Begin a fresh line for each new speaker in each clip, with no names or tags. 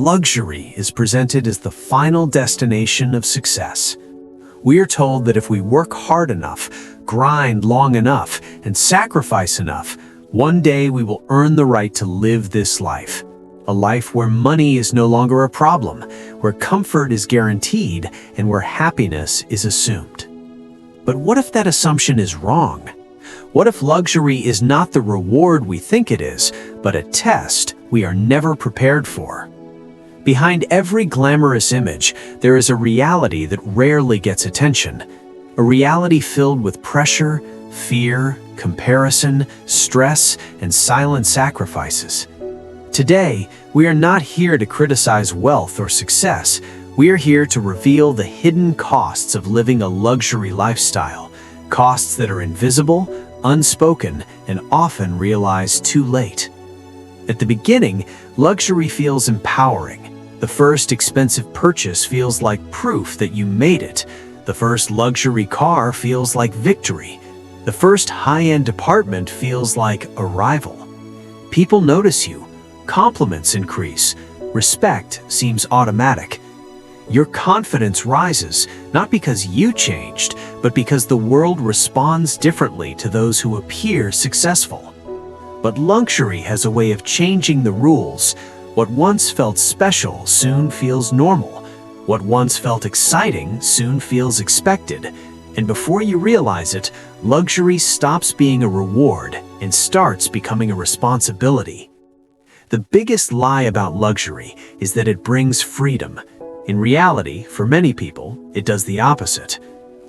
luxury is presented as the final destination of success. We are told that if we work hard enough, grind long enough, and sacrifice enough, one day we will earn the right to live this life. A life where money is no longer a problem, where comfort is guaranteed, and where happiness is assumed. But what if that assumption is wrong? What if luxury is not the reward we think it is, but a test we are never prepared for? Behind every glamorous image, there is a reality that rarely gets attention. A reality filled with pressure, fear, comparison, stress, and silent sacrifices. Today, we are not here to criticize wealth or success. We are here to reveal the hidden costs of living a luxury lifestyle, costs that are invisible, unspoken, and often realized too late. At the beginning, luxury feels empowering. The first expensive purchase feels like proof that you made it. The first luxury car feels like victory. The first high-end apartment feels like arrival. People notice you. Compliments increase. Respect seems automatic. Your confidence rises, not because you changed, but because the world responds differently to those who appear successful. But luxury has a way of changing the rules. What once felt special soon feels normal. What once felt exciting soon feels expected. And before you realize it, luxury stops being a reward and starts becoming a responsibility. The biggest lie about luxury is that it brings freedom. In reality, for many people, it does the opposite.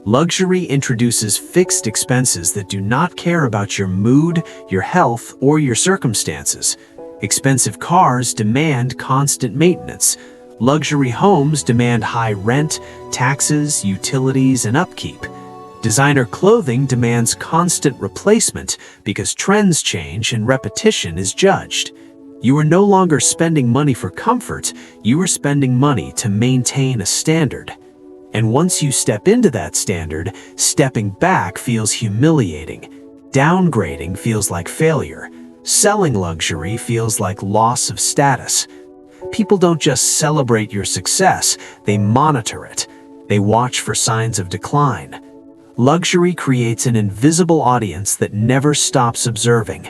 Luxury introduces fixed expenses that do not care about your mood, your health, or your circumstances. Expensive cars demand constant maintenance. Luxury homes demand high rent, taxes, utilities, and upkeep. Designer clothing demands constant replacement because trends change and repetition is judged. You are no longer spending money for comfort, you are spending money to maintain a standard. And once you step into that standard, stepping back feels humiliating. Downgrading feels like failure. Selling luxury feels like loss of status. People don't just celebrate your success, they monitor it. They watch for signs of decline. Luxury creates an invisible audience that never stops observing.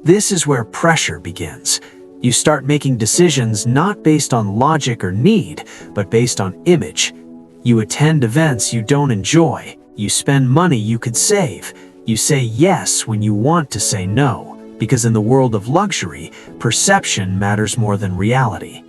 This is where pressure begins. You start making decisions not based on logic or need, but based on image. You attend events you don't enjoy. You spend money you could save. You say yes when you want to say no. Because in the world of luxury, perception matters more than reality.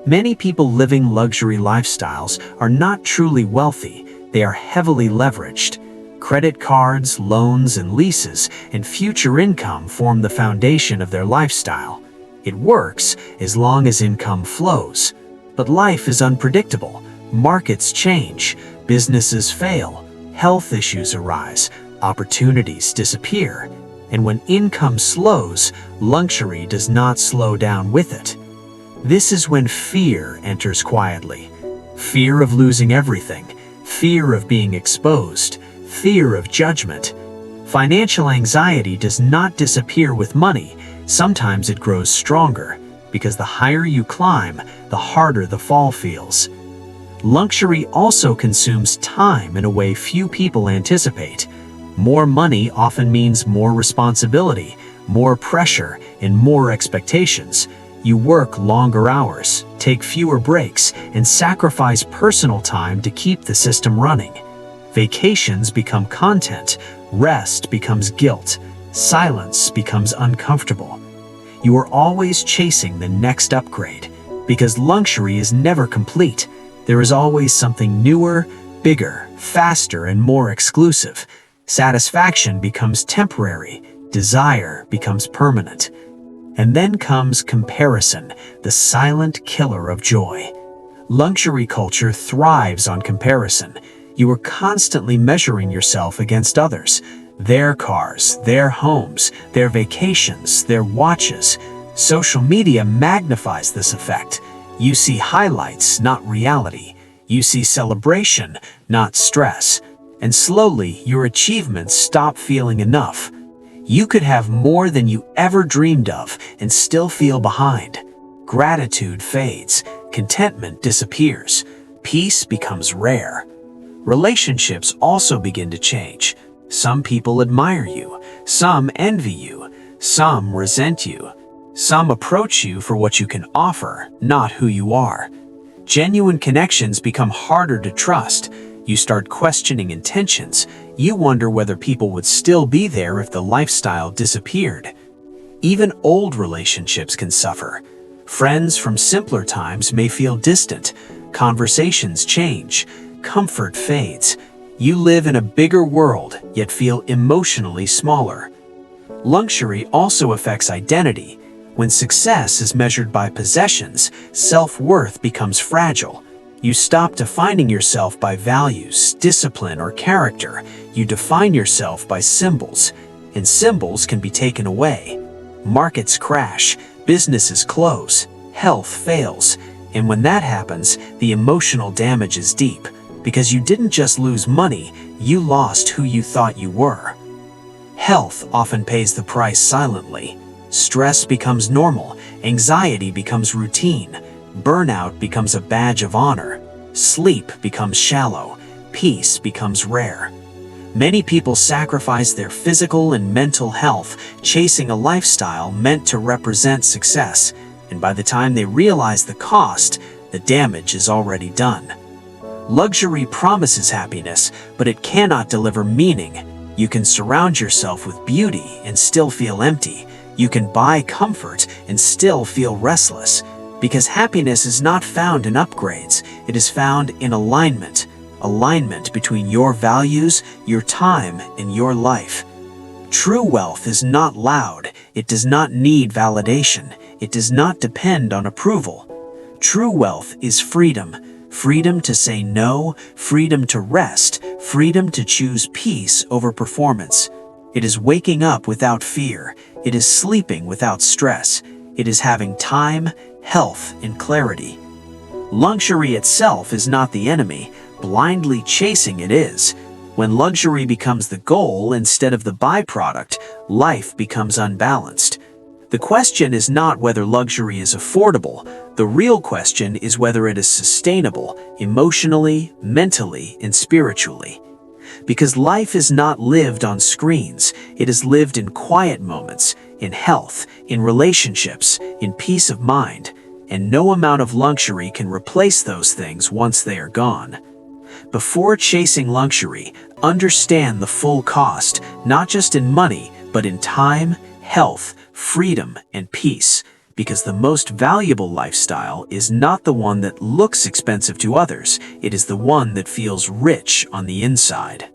Many people living luxury lifestyles are not truly wealthy. They are heavily leveraged. Credit cards, loans, and leases, and future income form the foundation of their lifestyle. It works as long as income flows. But life is unpredictable. Markets change, businesses fail, health issues arise, opportunities disappear. And when income slows, luxury does not slow down with it. This is when fear enters quietly. Fear of losing everything, fear of being exposed, fear of judgment. Financial anxiety does not disappear with money. Sometimes it grows stronger, because the higher you climb, the harder the fall feels. Luxury also consumes time in a way few people anticipate. More money often means more responsibility, more pressure, and more expectations. You work longer hours, take fewer breaks, and sacrifice personal time to keep the system running. Vacations become content, rest becomes guilt, silence becomes uncomfortable. You are always chasing the next upgrade, because luxury is never complete. There is always something newer, bigger, faster, and more exclusive. Satisfaction becomes temporary, desire becomes permanent. And then comes comparison, the silent killer of joy. Luxury culture thrives on comparison. You are constantly measuring yourself against others. Their cars, their homes, their vacations, their watches. Social media magnifies this effect. You see highlights, not reality. You see celebration, not stress. And slowly, your achievements stop feeling enough. You could have more than you ever dreamed of and still feel behind. Gratitude fades, contentment disappears, peace becomes rare. Relationships also begin to change. Some people admire you, some envy you, some resent you. Some approach you for what you can offer, not who you are. Genuine connections become harder to trust. You start questioning intentions. You wonder whether people would still be there if the lifestyle disappeared. Even old relationships can suffer. Friends from simpler times may feel distant. Conversations change. Comfort fades. You live in a bigger world, yet feel emotionally smaller. Luxury also affects identity. When success is measured by possessions, self-worth becomes fragile. You stop defining yourself by values, discipline, or character. You define yourself by symbols, and symbols can be taken away. Markets crash, businesses close, health fails, and when that happens, the emotional damage is deep, because you didn't just lose money, you lost who you thought you were. Health often pays the price silently. Stress becomes normal, anxiety becomes routine, burnout becomes a badge of honor, sleep becomes shallow, peace becomes rare. Many people sacrifice their physical and mental health chasing a lifestyle meant to represent success, and by the time they realize the cost, the damage is already done. Luxury promises happiness, but it cannot deliver meaning. You can surround yourself with beauty and still feel empty. You can buy comfort and still feel restless, because happiness is not found in upgrades. It is found in alignment between your values, your time, and your life. True wealth is not loud. It does not need validation. It does not depend on approval. True wealth is freedom. Freedom to say no, freedom to rest, freedom to choose peace over performance. It is waking up without fear. It is sleeping without stress. It is having time, health, and clarity. Luxury itself is not the enemy. Blindly chasing it is. When luxury becomes the goal instead of the byproduct, life becomes unbalanced. The question is not whether luxury is affordable. The real question is whether it is sustainable, emotionally, mentally, and spiritually. Because life is not lived on screens, it is lived in quiet moments, in health, in relationships, in peace of mind, and no amount of luxury can replace those things once they are gone. Before chasing luxury, understand the full cost, not just in money, but in time, health, freedom, and peace, because the most valuable lifestyle is not the one that looks expensive to others, it is the one that feels rich on the inside.